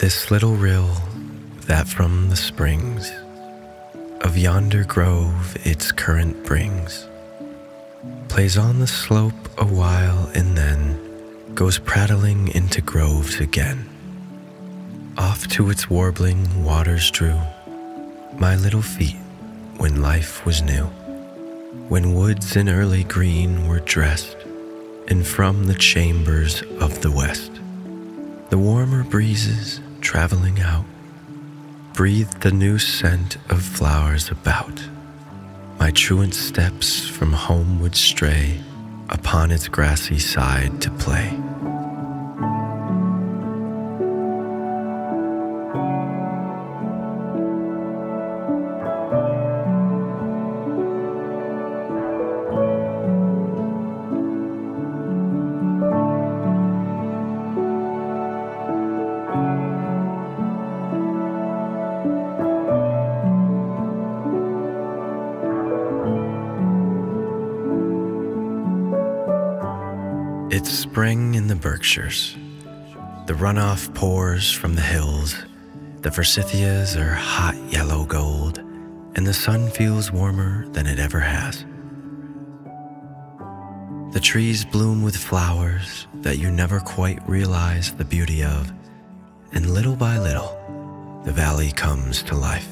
This little rill that from the springs of yonder grove its current brings, plays on the slope a while and then goes prattling into groves again. Off to its warbling waters drew my little feet when life was new, when woods in early green were dressed, and from the chambers of the west the warmer breezes traveling out breathed the new scent of flowers about. My truant steps from home would stray upon its grassy side to play. It's spring in the Berkshires. The runoff pours from the hills. The forsythias are hot yellow gold, and the sun feels warmer than it ever has. The trees bloom with flowers that you never quite realize the beauty of, and little by little, the valley comes to life.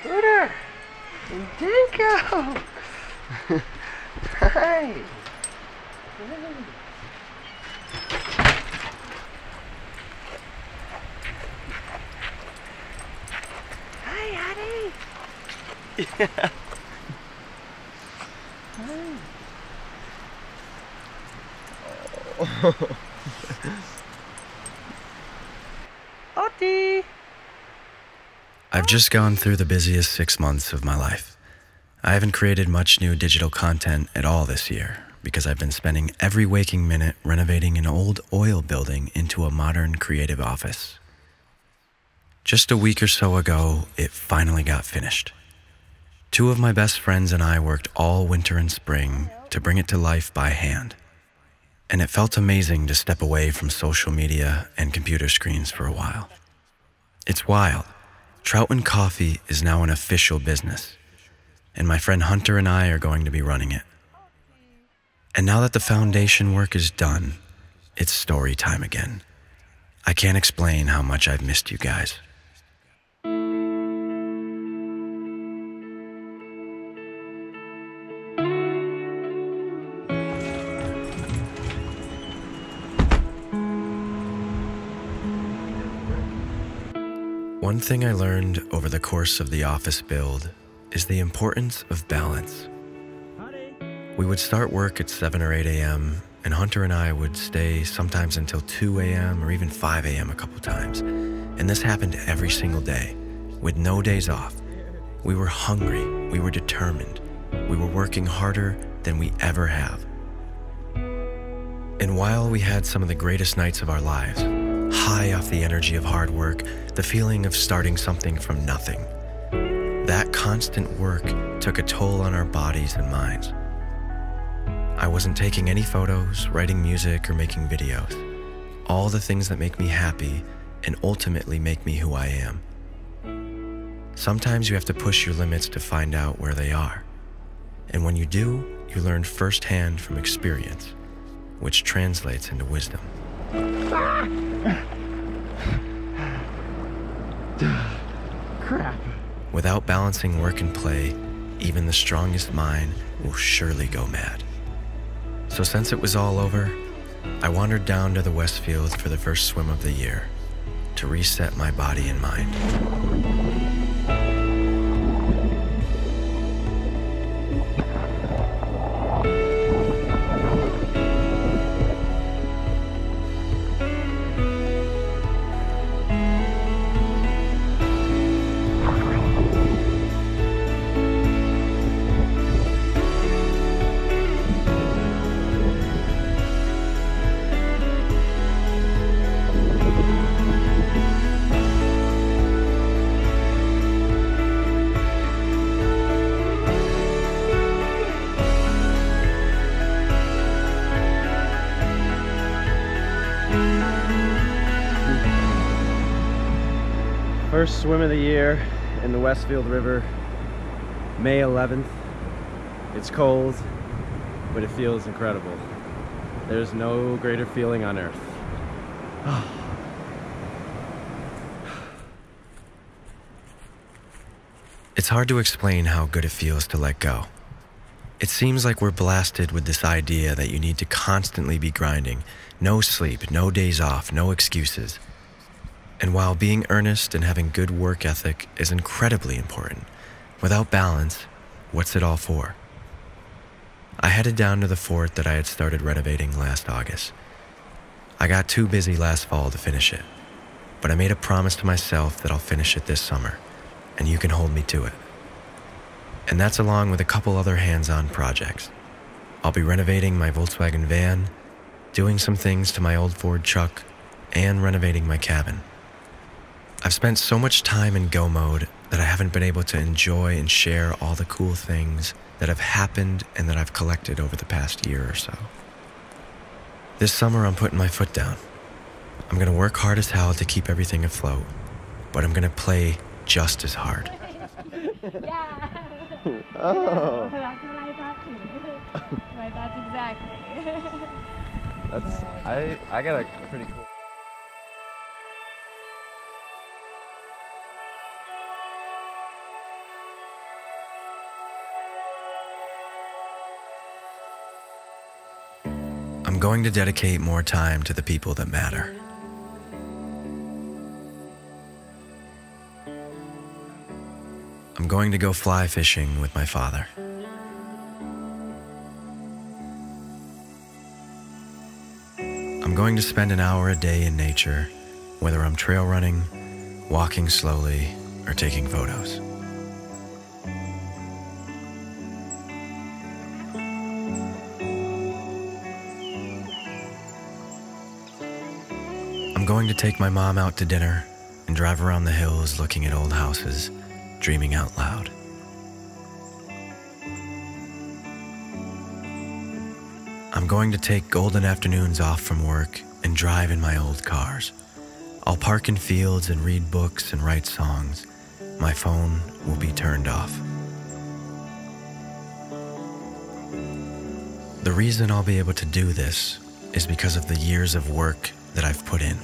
Scooter! Dinko! Hi! Hi, honey! Yeah. Hi. Oh. Oti! I've just gone through the busiest 6 months of my life. I haven't created much new digital content at all this year because I've been spending every waking minute renovating an old oil building into a modern creative office. Just a week or so ago, it finally got finished. 2 of my best friends and I worked all winter and spring to bring it to life by hand. And it felt amazing to step away from social media and computer screens for a while. It's wild. Trout and Coffee is now an official business, and my friend Hunter and I are going to be running it. And now that the foundation work is done, it's story time again. I can't explain how much I've missed you guys. One thing I learned over the course of the office build is the importance of balance. We would start work at 7 or 8 a.m., and Hunter and I would stay sometimes until 2 a.m. or even 5 a.m. a couple times. And this happened every single day, with no days off. We were hungry, we were determined, we were working harder than we ever have. And while we had some of the greatest nights of our lives, high off the energy of hard work, the feeling of starting something from nothing, that constant work took a toll on our bodies and minds. I wasn't taking any photos, writing music, or making videos. All the things that make me happy and ultimately make me who I am. Sometimes you have to push your limits to find out where they are. And when you do, you learn firsthand from experience, which translates into wisdom. Crap. Without balancing work and play, even the strongest mind will surely go mad. So since it was all over, I wandered down to the Westfield for the first swim of the year to reset my body and mind. First swim of the year in the Westfield River, May 11th. It's cold, but it feels incredible. There's no greater feeling on earth. It's hard to explain how good it feels to let go. It seems like we're blasted with this idea that you need to constantly be grinding. No sleep, no days off, no excuses. And while being earnest and having good work ethic is incredibly important, without balance, what's it all for? I headed down to the fort that I had started renovating last August. I got too busy last fall to finish it, but I made a promise to myself that I'll finish it this summer, and you can hold me to it. And that's along with a couple other hands-on projects. I'll be renovating my Volkswagen van, doing some things to my old Ford truck, and renovating my cabin. I've spent so much time in go mode that I haven't been able to enjoy and share all the cool things that have happened and that I've collected over the past year or so. This summer I'm putting my foot down. I'm gonna work hard as hell to keep everything afloat, but I'm gonna play just as hard. Yeah. Oh. That's what I thought too. My thoughts exactly. I got a pretty cool. I'm going to dedicate more time to the people that matter. I'm going to go fly fishing with my father. I'm going to spend an hour a day in nature, whether I'm trail running, walking slowly, or taking photos. I'm going to take my mom out to dinner and drive around the hills looking at old houses, dreaming out loud. I'm going to take golden afternoons off from work and drive in my old cars. I'll park in fields and read books and write songs. My phone will be turned off. The reason I'll be able to do this is because of the years of work that I've put in.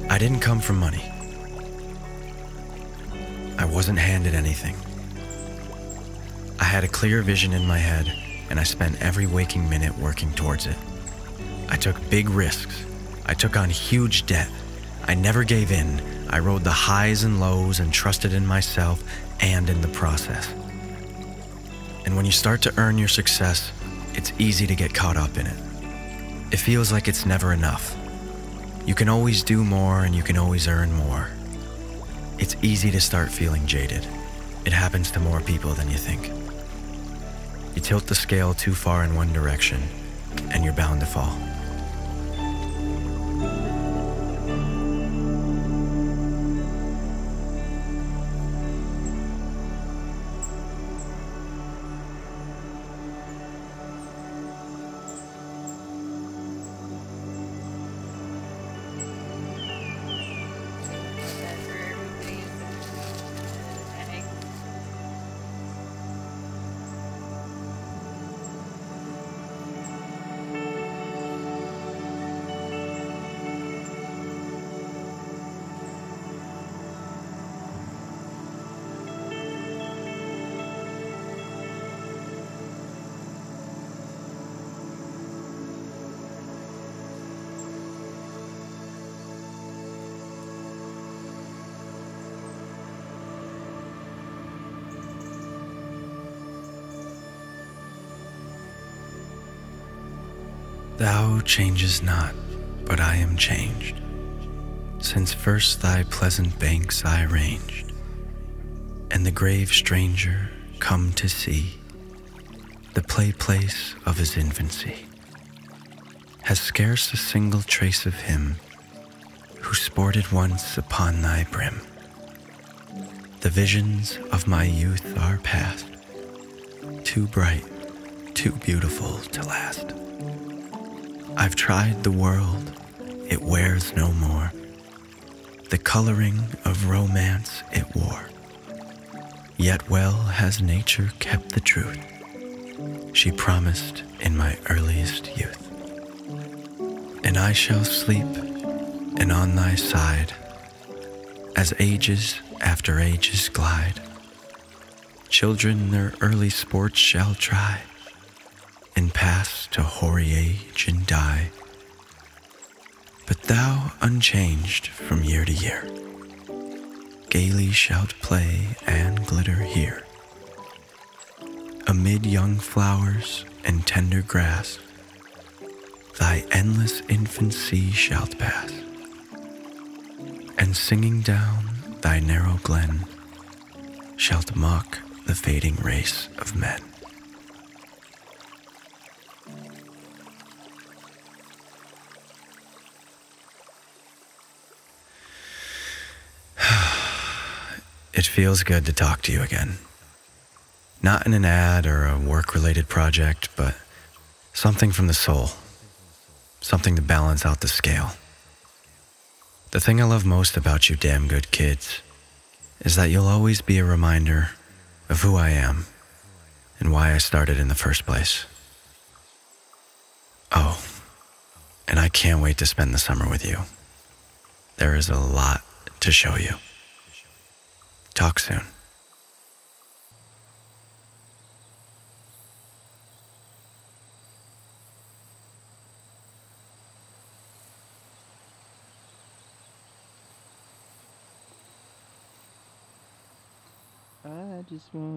I didn't come from money. I wasn't handed anything. I had a clear vision in my head, and I spent every waking minute working towards it. I took big risks. I took on huge debt. I never gave in. I rode the highs and lows and trusted in myself and in the process. And when you start to earn your success, it's easy to get caught up in it. It feels like it's never enough. You can always do more and you can always earn more. It's easy to start feeling jaded. It happens to more people than you think. You tilt the scale too far in one direction, and you're bound to fall. Thou changest not, but I am changed, since first thy pleasant banks I ranged, and the grave stranger come to see the play place of his infancy, has scarce a single trace of him who sported once upon thy brim. The visions of my youth are past, too bright, too beautiful to last. I've tried the world, it wears no more the coloring of romance it wore. Yet well has nature kept the truth she promised in my earliest youth. And I shall sleep, and on thy side, as ages after ages glide, children their early sports shall try, and pass to hoary age and die. But thou, unchanged from year to year, gaily shalt play and glitter here, amid young flowers and tender grass. Thy endless infancy shalt pass, and singing down thy narrow glen, shalt mock the fading race of men. It feels good to talk to you again. Not in an ad or a work-related project, but something from the soul. Something to balance out the scale. The thing I love most about you damn good kids is that you'll always be a reminder of who I am and why I started in the first place. Oh, and I can't wait to spend the summer with you. There is a lot to show you. Talk soon. I just want